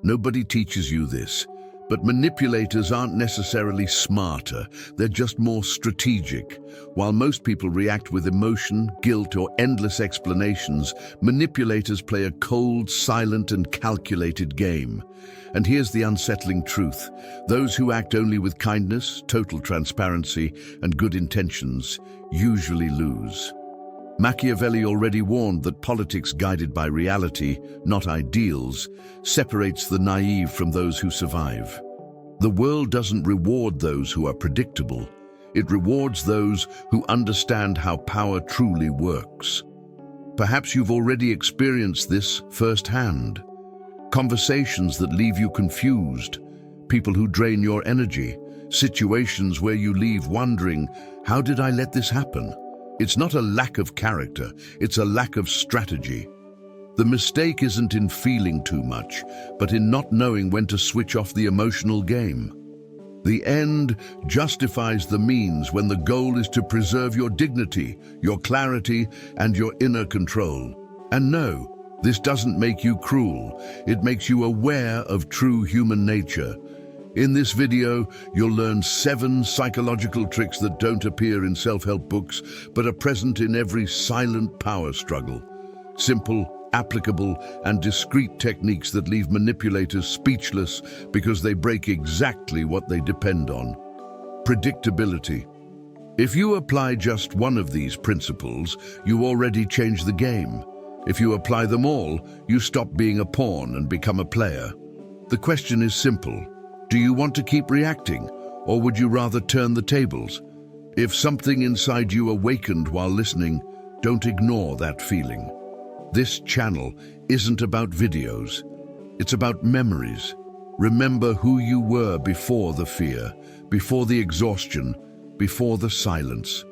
Nobody teaches you this, but manipulators aren't necessarily smarter, they're just more strategic. While most people react with emotion, guilt, or endless explanations, manipulators play a cold, silent, and calculated game. And here's the unsettling truth. Those who act only with kindness, total transparency, and good intentions usually lose. Machiavelli already warned that politics guided by reality, not ideals, separates the naive from those who survive. The world doesn't reward those who are predictable. It rewards those who understand how power truly works. Perhaps you've already experienced this firsthand. Conversations that leave you confused, people who drain your energy, situations where you leave wondering, how did I let this happen? It's not a lack of character, it's a lack of strategy. The mistake isn't in feeling too much, but in not knowing when to switch off the emotional game. The end justifies the means when the goal is to preserve your dignity, your clarity, and your inner control. And no, this doesn't make you cruel. It makes you aware of true human nature. In this video, you'll learn 7 psychological tricks that don't appear in self-help books, but are present in every silent power struggle. Simple, applicable, and discreet techniques that leave manipulators speechless because they break exactly what they depend on. Predictability. If you apply just one of these principles, you already change the game. If you apply them all, you stop being a pawn and become a player. The question is simple. Do you want to keep reacting, or would you rather turn the tables? If something inside you awakened while listening, don't ignore that feeling. This channel isn't about videos. It's about memories. Remember who you were before the fear, before the exhaustion, before the silence.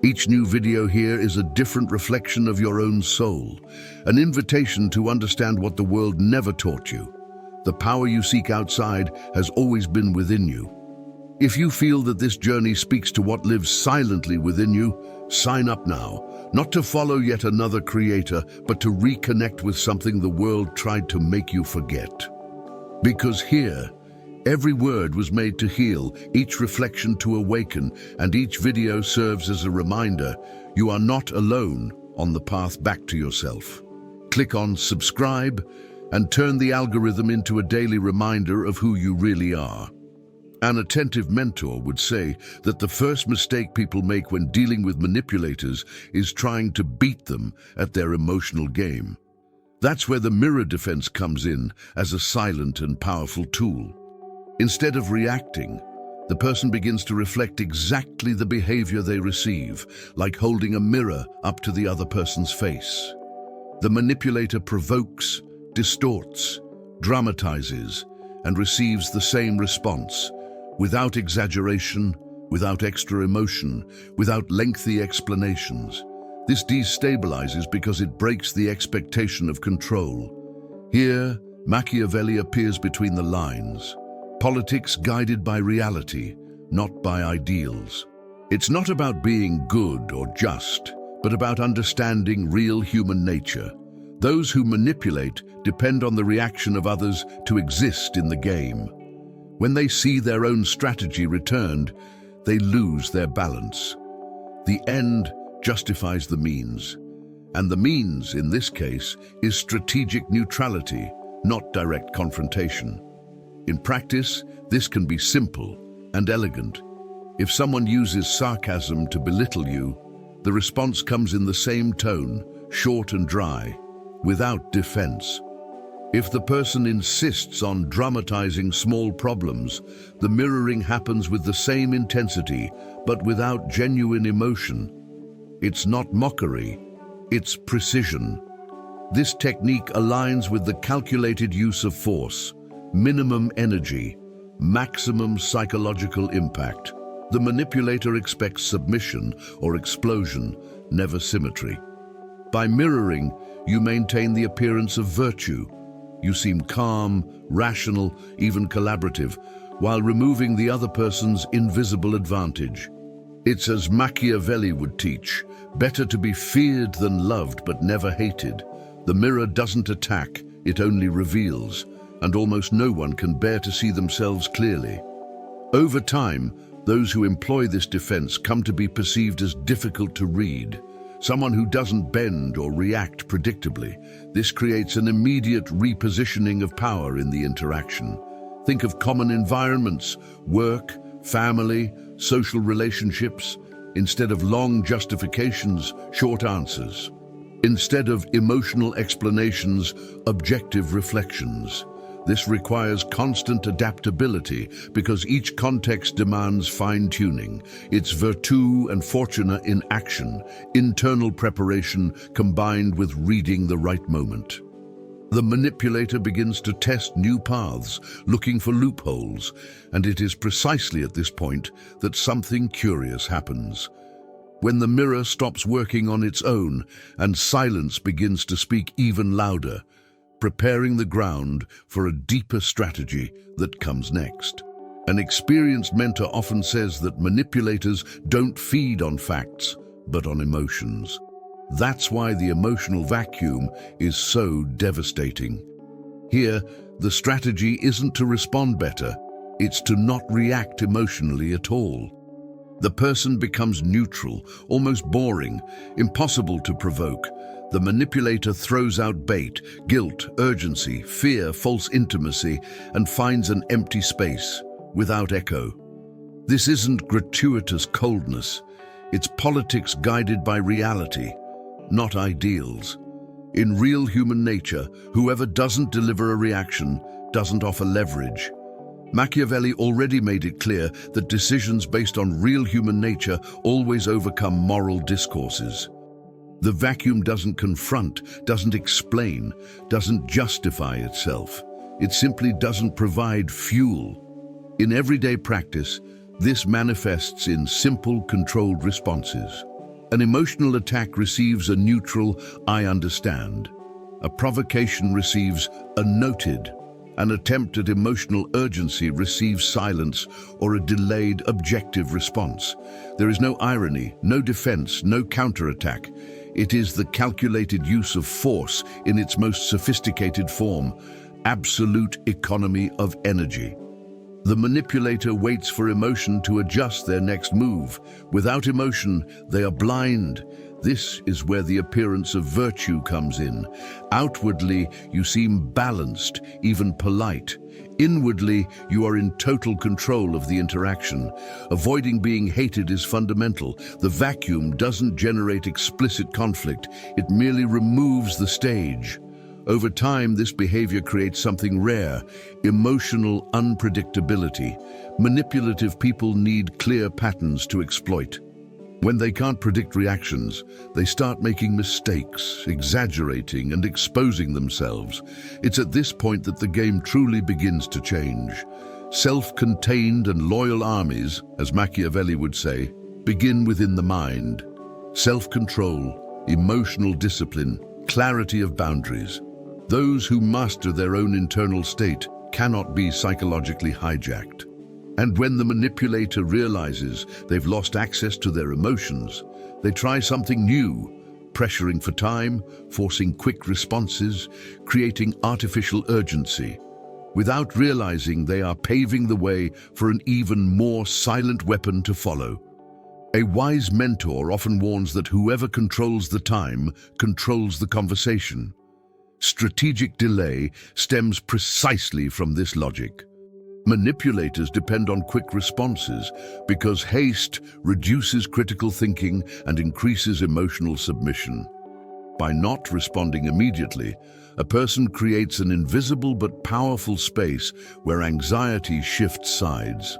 Each new video here is a different reflection of your own soul, an invitation to understand what the world never taught you. The power you seek outside has always been within you. If you feel that this journey speaks to what lives silently within you, sign up now, not to follow yet another creator, but to reconnect with something the world tried to make you forget. Because here, every word was made to heal, each reflection to awaken, and each video serves as a reminder you are not alone on the path back to yourself. Click on subscribe and turn the algorithm into a daily reminder of who you really are. An attentive mentor would say that the first mistake people make when dealing with manipulators is trying to beat them at their emotional game. That's where the mirror defense comes in as a silent and powerful tool. Instead of reacting, the person begins to reflect exactly the behavior they receive, like holding a mirror up to the other person's face. The manipulator provokes, distorts, dramatizes, and receives the same response, without exaggeration, without extra emotion, without lengthy explanations. This destabilizes because it breaks the expectation of control. Here, Machiavelli appears between the lines. Politics guided by reality, not by ideals. It's not about being good or just, but about understanding real human nature. Those who manipulate depend on the reaction of others to exist in the game. When they see their own strategy returned, they lose their balance. The end justifies the means, and the means, in this case, is strategic neutrality, not direct confrontation. In practice, this can be simple and elegant. If someone uses sarcasm to belittle you, the response comes in the same tone, short and dry, without defense. If the person insists on dramatizing small problems, the mirroring happens with the same intensity, but without genuine emotion. It's not mockery, it's precision. This technique aligns with the calculated use of force, minimum energy, maximum psychological impact. The manipulator expects submission or explosion, never symmetry. By mirroring, you maintain the appearance of virtue. You seem calm, rational, even collaborative, while removing the other person's invisible advantage. It's as Machiavelli would teach, better to be feared than loved but never hated. The mirror doesn't attack, it only reveals. and almost no one can bear to see themselves clearly. Over time, those who employ this defense come to be perceived as difficult to read, someone who doesn't bend or react predictably. This creates an immediate repositioning of power in the interaction. Think of common environments, work, family, social relationships. Instead of long justifications, short answers. Instead of emotional explanations, objective reflections. This requires constant adaptability because each context demands fine-tuning. It's virtù and fortuna in action, internal preparation combined with reading the right moment. The manipulator begins to test new paths, looking for loopholes, and it is precisely at this point that something curious happens. When the mirror stops working on its own and silence begins to speak even louder, preparing the ground for a deeper strategy that comes next. An experienced mentor often says that manipulators don't feed on facts, but on emotions. That's why the emotional vacuum is so devastating. Here, the strategy isn't to respond better, it's to not react emotionally at all. The person becomes neutral, almost boring, impossible to provoke. The manipulator throws out bait, guilt, urgency, fear, false intimacy, and finds an empty space, without echo. This isn't gratuitous coldness. It's politics guided by reality, not ideals. In real human nature, whoever doesn't deliver a reaction doesn't offer leverage. Machiavelli already made it clear that decisions based on real human nature always overcome moral discourses. The vacuum doesn't confront, doesn't explain, doesn't justify itself. It simply doesn't provide fuel. In everyday practice, this manifests in simple, controlled responses. An emotional attack receives a neutral, "I understand." A provocation receives a "noted." An attempt at emotional urgency receives silence or a delayed, objective response. There is no irony, no defense, no counterattack. It is the calculated use of force in its most sophisticated form, absolute economy of energy. The manipulator waits for emotion to adjust their next move. Without emotion, they are blind. This is where the appearance of virtue comes in. Outwardly, you seem balanced, even polite. Inwardly, you are in total control of the interaction. Avoiding being hated is fundamental. The vacuum doesn't generate explicit conflict. It merely removes the stage. Over time, this behavior creates something rare, emotional unpredictability. Manipulative people need clear patterns to exploit. When they can't predict reactions, they start making mistakes, exaggerating and exposing themselves. It's at this point that the game truly begins to change. Self-contained and loyal armies, as Machiavelli would say, begin within the mind. Self-control, emotional discipline, clarity of boundaries. Those who master their own internal state cannot be psychologically hijacked. And when the manipulator realizes they've lost access to their emotions, they try something new, pressuring for time, forcing quick responses, creating artificial urgency. Without realizing, they are paving the way for an even more silent weapon to follow. A wise mentor often warns that whoever controls the time controls the conversation. Strategic delay stems precisely from this logic. Manipulators depend on quick responses because haste reduces critical thinking and increases emotional submission. By not responding immediately, a person creates an invisible but powerful space where anxiety shifts sides.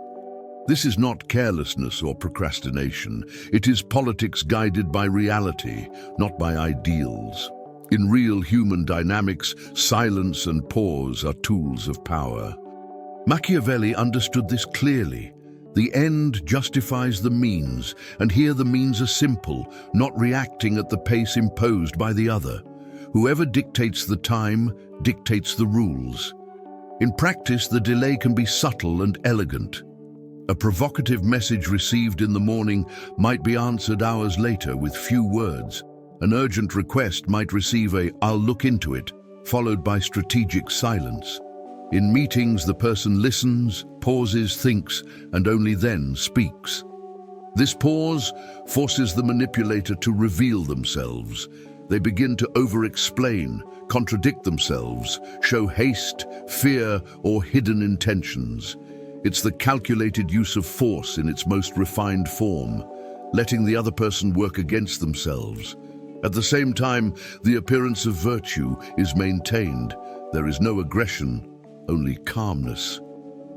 This is not carelessness or procrastination. It is politics guided by reality, not by ideals. In real human dynamics, silence and pause are tools of power. Machiavelli understood this clearly. The end justifies the means, and here the means are simple, not reacting at the pace imposed by the other. Whoever dictates the time dictates the rules. In practice, the delay can be subtle and elegant. A provocative message received in the morning might be answered hours later with few words. An urgent request might receive a "I'll look into it," followed by strategic silence. In meetings, the person listens, pauses, thinks, and only then speaks. This pause forces the manipulator to reveal themselves. They begin to over-explain, contradict themselves, show haste, fear, or hidden intentions. It's the calculated use of force in its most refined form, letting the other person work against themselves. At the same time, the appearance of virtue is maintained. There is no aggression, only calmness.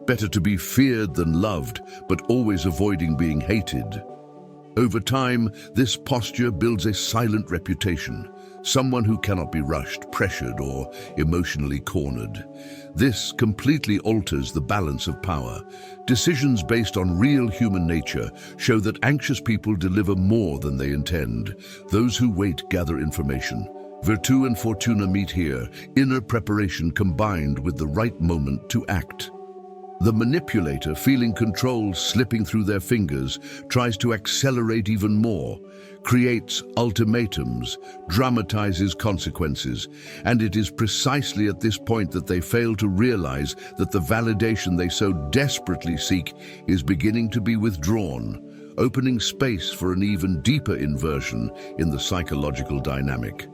Better to be feared than loved, but always avoiding being hated. Over time, this posture builds a silent reputation, someone who cannot be rushed, pressured, or emotionally cornered. This completely alters the balance of power. Decisions based on real human nature show that anxious people deliver more than they intend. Those who wait gather information. Virtù and fortuna meet here, inner preparation combined with the right moment to act. The manipulator, feeling control slipping through their fingers, tries to accelerate even more, creates ultimatums, dramatizes consequences, and it is precisely at this point that they fail to realize that the validation they so desperately seek is beginning to be withdrawn, opening space for an even deeper inversion in the psychological dynamic.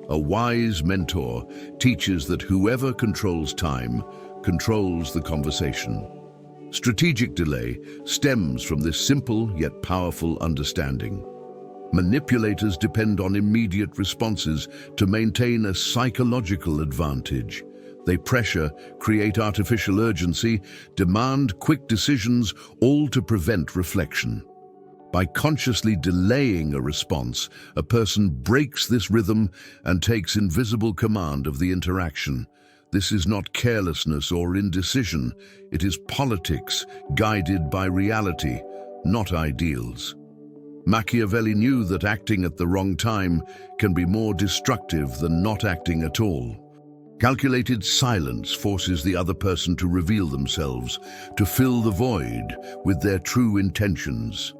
A wise mentor teaches that whoever controls time controls the conversation. Strategic delay stems from this simple yet powerful understanding. Manipulators depend on immediate responses to maintain a psychological advantage. They pressure, create artificial urgency, demand quick decisions, all to prevent reflection. By consciously delaying a response, a person breaks this rhythm and takes invisible command of the interaction. This is not carelessness or indecision. It is politics guided by reality, not ideals. Machiavelli knew that acting at the wrong time can be more destructive than not acting at all. Calculated silence forces the other person to reveal themselves, to fill the void with their true intentions.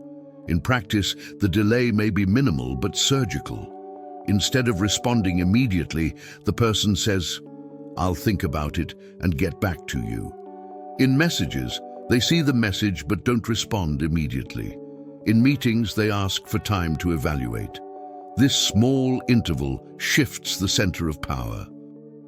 In practice, the delay may be minimal but surgical. Instead of responding immediately, the person says, "I'll think about it and get back to you." In messages, they see the message but don't respond immediately. In meetings, they ask for time to evaluate. This small interval shifts the center of power.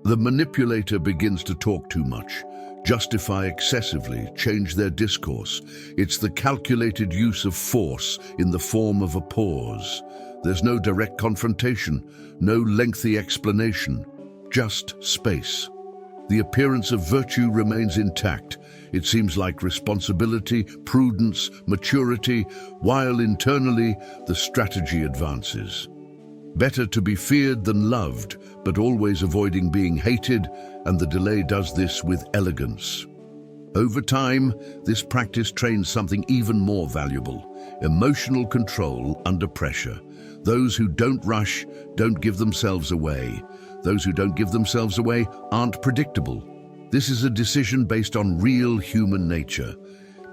The manipulator begins to talk too much, justify excessively, change their discourse. It's the calculated use of force in the form of a pause. There's no direct confrontation, no lengthy explanation, just space. The appearance of virtue remains intact. It seems like responsibility, prudence, maturity, while internally the strategy advances. Better to be feared than loved, but always avoiding being hated, and the delay does this with elegance. Over time, this practice trains something even more valuable: emotional control under pressure. Those who don't rush don't give themselves away. Those who don't give themselves away aren't predictable. This is a decision based on real human nature.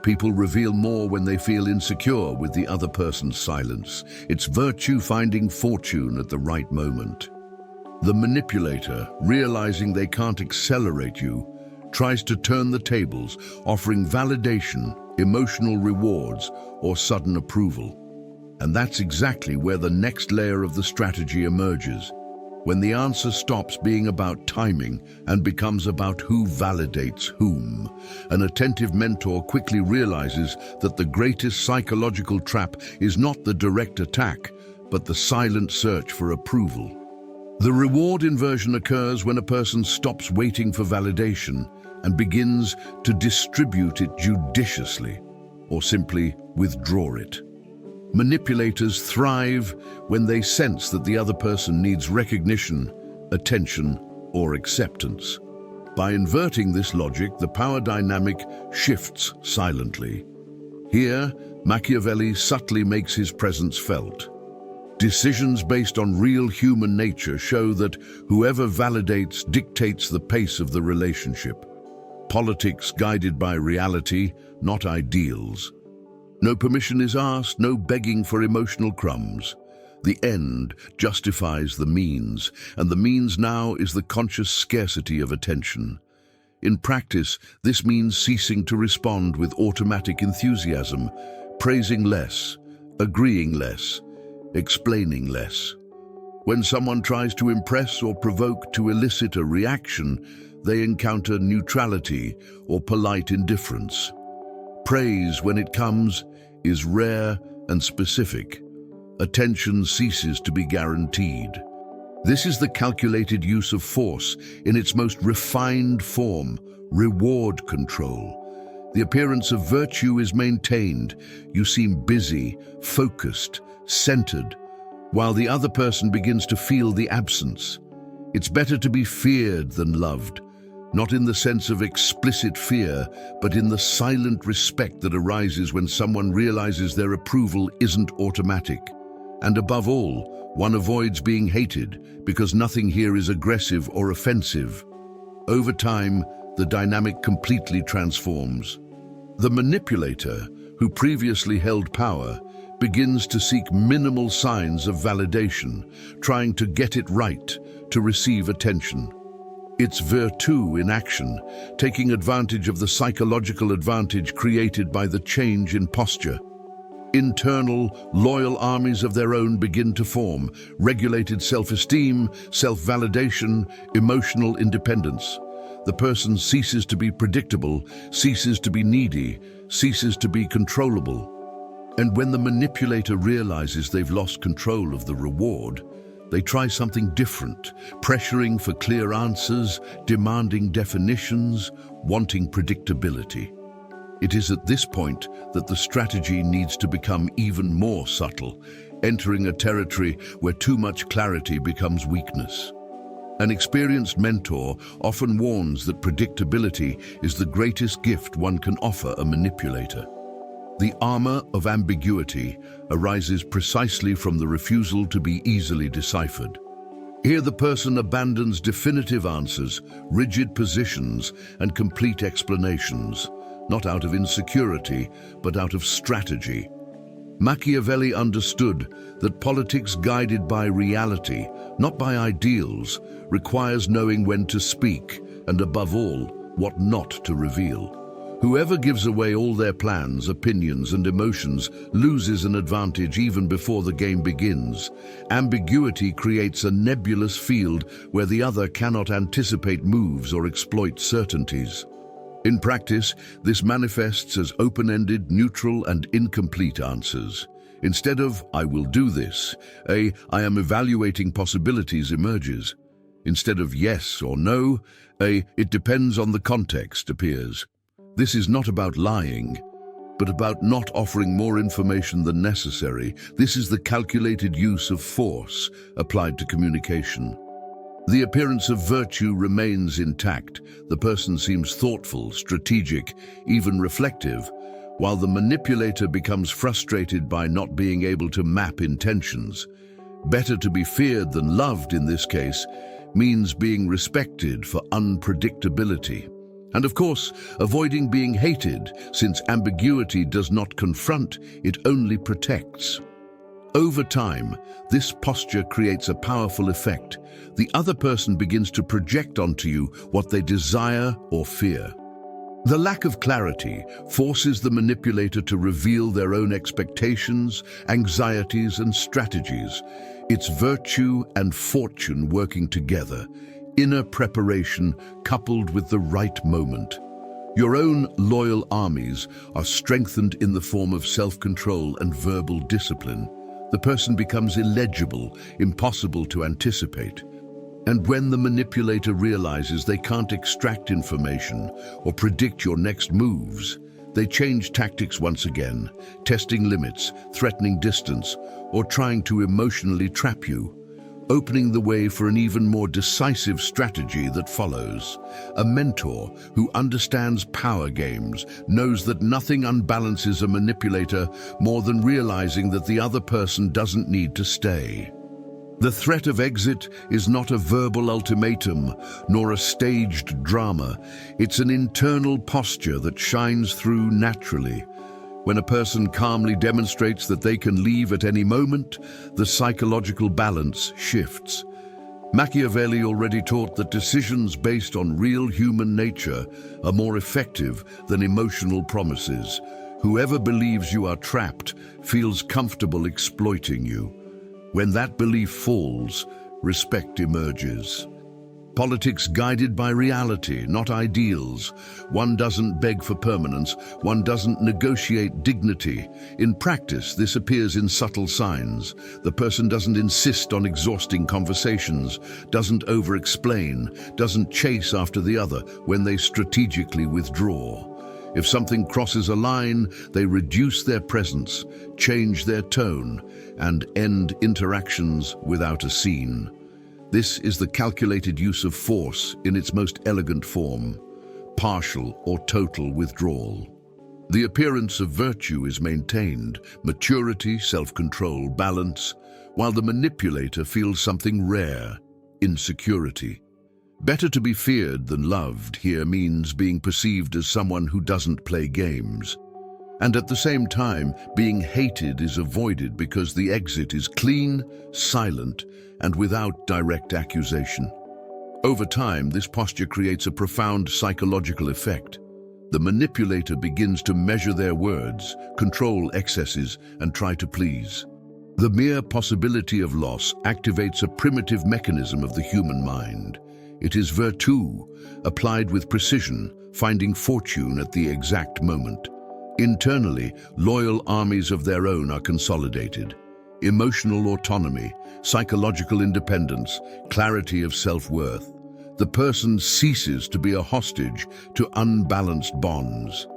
People reveal more when they feel insecure with the other person's silence. It's virtue finding fortune at the right moment. The manipulator, realizing they can't accelerate you, tries to turn the tables, offering validation, emotional rewards, or sudden approval. And that's exactly where the next layer of the strategy emerges. When the answer stops being about timing and becomes about who validates whom, an attentive mentor quickly realizes that the greatest psychological trap is not the direct attack, but the silent search for approval. The reward inversion occurs when a person stops waiting for validation and begins to distribute it judiciously, or simply withdraw it. Manipulators thrive when they sense that the other person needs recognition, attention, or acceptance. By inverting this logic, the power dynamic shifts silently. Here, Machiavelli subtly makes his presence felt. Decisions based on real human nature show that whoever validates dictates the pace of the relationship. Politics guided by reality, not ideals. No permission is asked, no begging for emotional crumbs. The end justifies the means, and the means now is the conscious scarcity of attention. In practice, this means ceasing to respond with automatic enthusiasm, praising less, agreeing less, explaining less. When someone tries to impress or provoke to elicit a reaction, they encounter neutrality or polite indifference. Praise, when it comes, is rare and specific. Attention ceases to be guaranteed. This is the calculated use of force in its most refined form, reward control. The appearance of virtue is maintained. You seem busy, focused, centered, while the other person begins to feel the absence. It's better to be feared than loved, not in the sense of explicit fear, but in the silent respect that arises when someone realizes their approval isn't automatic. And above all, one avoids being hated because nothing here is aggressive or offensive. Over time, the dynamic completely transforms. The manipulator, who previously held power, begins to seek minimal signs of validation, trying to get it right, to receive attention. It's virtue in action, taking advantage of the psychological advantage created by the change in posture. Internal, loyal armies of their own begin to form, regulated self-esteem, self-validation, emotional independence. The person ceases to be predictable, ceases to be needy, ceases to be controllable. And when the manipulator realizes they've lost control of the reward, they try something different, pressuring for clear answers, demanding definitions, wanting predictability. It is at this point that the strategy needs to become even more subtle, entering a territory where too much clarity becomes weakness. An experienced mentor often warns that predictability is the greatest gift one can offer a manipulator. The armor of ambiguity arises precisely from the refusal to be easily deciphered. Here the person abandons definitive answers, rigid positions, and complete explanations, not out of insecurity, but out of strategy. Machiavelli understood that politics guided by reality, not by ideals, requires knowing when to speak, and above all, what not to reveal. Whoever gives away all their plans, opinions, and emotions loses an advantage even before the game begins. Ambiguity creates a nebulous field where the other cannot anticipate moves or exploit certainties. In practice, this manifests as open-ended, neutral, and incomplete answers. Instead of, "I will do this," "I am evaluating possibilities" emerges. Instead of yes or no, "it depends on the context" appears. This is not about lying, but about not offering more information than necessary. This is the calculated use of force applied to communication. The appearance of virtue remains intact. The person seems thoughtful, strategic, even reflective, while the manipulator becomes frustrated by not being able to map intentions. Better to be feared than loved in this case means being respected for unpredictability. And of course, avoiding being hated, since ambiguity does not confront, it only protects. Over time, this posture creates a powerful effect. The other person begins to project onto you what they desire or fear. The lack of clarity forces the manipulator to reveal their own expectations, anxieties, and strategies. It's virtue and fortune working together, inner preparation coupled with the right moment. Your own loyal armies are strengthened in the form of self-control and verbal discipline. The person becomes illegible, impossible to anticipate. And when the manipulator realizes they can't extract information or predict your next moves, they change tactics once again, testing limits, threatening distance, or trying to emotionally trap you, opening the way for an even more decisive strategy that follows. A mentor who understands power games knows that nothing unbalances a manipulator more than realizing that the other person doesn't need to stay. The threat of exit is not a verbal ultimatum, nor a staged drama. It's an internal posture that shines through naturally. When a person calmly demonstrates that they can leave at any moment, the psychological balance shifts. Machiavelli already taught that decisions based on real human nature are more effective than emotional promises. Whoever believes you are trapped feels comfortable exploiting you. When that belief falls, respect emerges. Politics guided by reality, not ideals. One doesn't beg for permanence, one doesn't negotiate dignity. In practice, this appears in subtle signs. The person doesn't insist on exhausting conversations, doesn't over-explain, doesn't chase after the other when they strategically withdraw. If something crosses a line, they reduce their presence, change their tone, and end interactions without a scene. This is the calculated use of force in its most elegant form, partial or total withdrawal. The appearance of virtue is maintained, maturity, self-control, balance, while the manipulator feels something rare, insecurity. Better to be feared than loved here means being perceived as someone who doesn't play games. And at the same time, being hated is avoided because the exit is clean, silent, and without direct accusation. Over time, this posture creates a profound psychological effect. The manipulator begins to measure their words, control excesses, and try to please. The mere possibility of loss activates a primitive mechanism of the human mind. It is virtù, applied with precision, finding fortune at the exact moment. Internally, loyal armies of their own are consolidated. Emotional autonomy, psychological independence, clarity of self-worth. The person ceases to be a hostage to unbalanced bonds.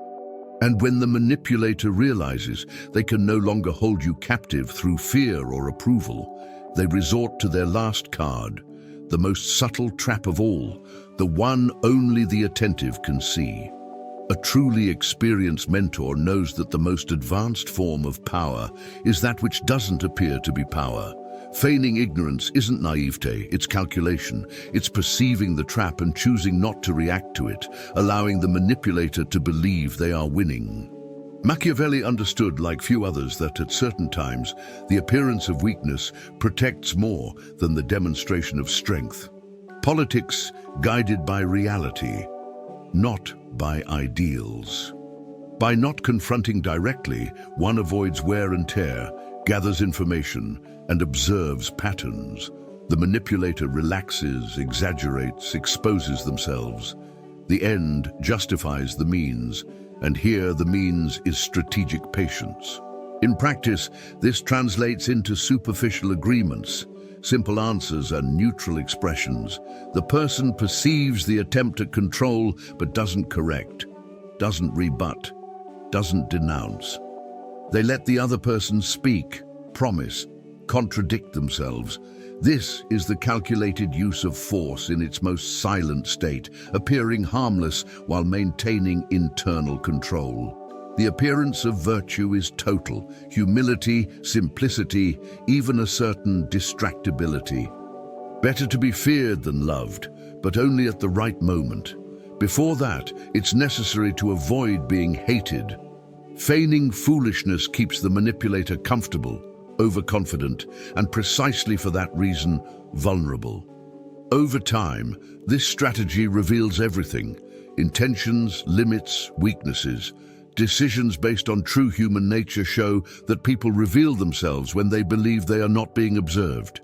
And when the manipulator realizes they can no longer hold you captive through fear or approval, they resort to their last card, the most subtle trap of all, the one only the attentive can see. A truly experienced mentor knows that the most advanced form of power is that which doesn't appear to be power. Feigning ignorance isn't naivete, it's calculation. It's perceiving the trap and choosing not to react to it, allowing the manipulator to believe they are winning. Machiavelli understood, like few others, that at certain times, the appearance of weakness protects more than the demonstration of strength. Politics guided by reality, not by ideals. By not confronting directly, one avoids wear and tear, gathers information, and observes patterns. The manipulator relaxes, exaggerates, exposes themselves. The end justifies the means, and here the means is strategic patience. In practice, this translates into superficial agreements, simple answers and neutral expressions. The person perceives the attempt at control but doesn't correct, doesn't rebut, doesn't denounce. They let the other person speak, promise, contradict themselves. This is the calculated use of force in its most silent state, appearing harmless while maintaining internal control. The appearance of virtue is total, humility, simplicity, even a certain distractibility. Better to be feared than loved, but only at the right moment. Before that, it's necessary to avoid being hated. Feigning foolishness keeps the manipulator comfortable, overconfident, and precisely for that reason, vulnerable. Over time, this strategy reveals everything: intentions, limits, weaknesses. Decisions based on true human nature show that people reveal themselves when they believe they are not being observed.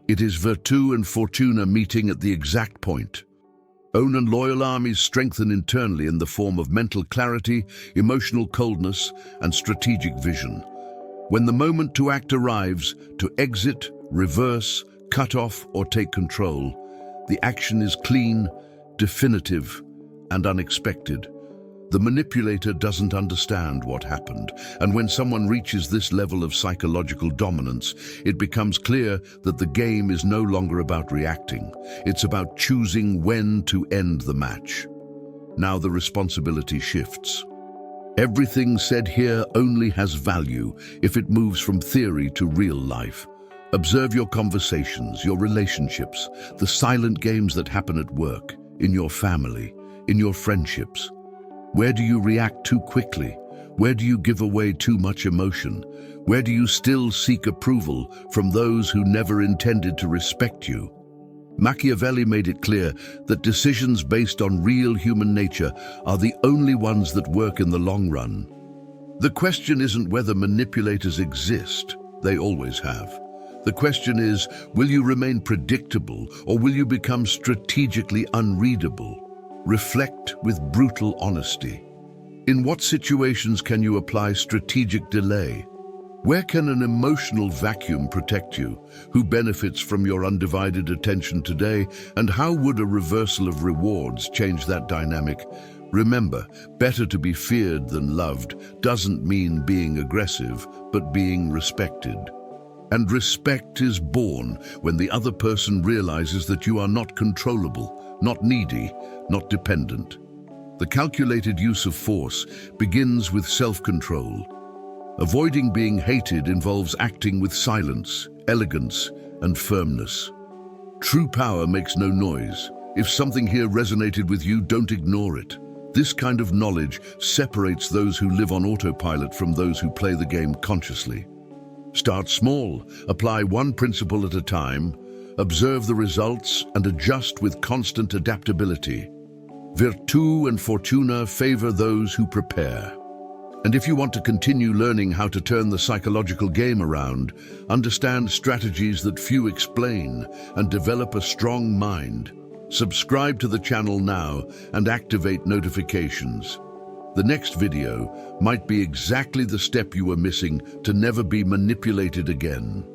It is virtù and fortuna meeting at the exact point. Own and loyal armies strengthen internally in the form of mental clarity, emotional coldness, and strategic vision. When the moment to act arrives, to exit, reverse, cut off, or take control, the action is clean, definitive, and unexpected. The manipulator doesn't understand what happened, and when someone reaches this level of psychological dominance, it becomes clear that the game is no longer about reacting. It's about choosing when to end the match. Now the responsibility shifts. Everything said here only has value if it moves from theory to real life. Observe your conversations, your relationships, the silent games that happen at work, in your family, in your friendships. Where do you react too quickly? Where do you give away too much emotion? Where do you still seek approval from those who never intended to respect you? Machiavelli made it clear that decisions based on real human nature are the only ones that work in the long run. The question isn't whether manipulators exist, they always have. The question is, will you remain predictable or will you become strategically unreadable? Reflect with brutal honesty. In what situations can you apply strategic delay? Where can an emotional vacuum protect you? Who benefits from your undivided attention today? And how would a reversal of rewards change that dynamic? Remember, better to be feared than loved doesn't mean being aggressive, but being respected. And respect is born when the other person realizes that you are not controllable, not needy, not dependent. The calculated use of force begins with self-control. Avoiding being hated involves acting with silence, elegance, and firmness. True power makes no noise. If something here resonated with you, don't ignore it. This kind of knowledge separates those who live on autopilot from those who play the game consciously. Start small, apply one principle at a time, observe the results, and adjust with constant adaptability. Virtù and fortuna favor those who prepare. And if you want to continue learning how to turn the psychological game around, understand strategies that few explain, and develop a strong mind, subscribe to the channel now and activate notifications. The next video might be exactly the step you were missing to never be manipulated again.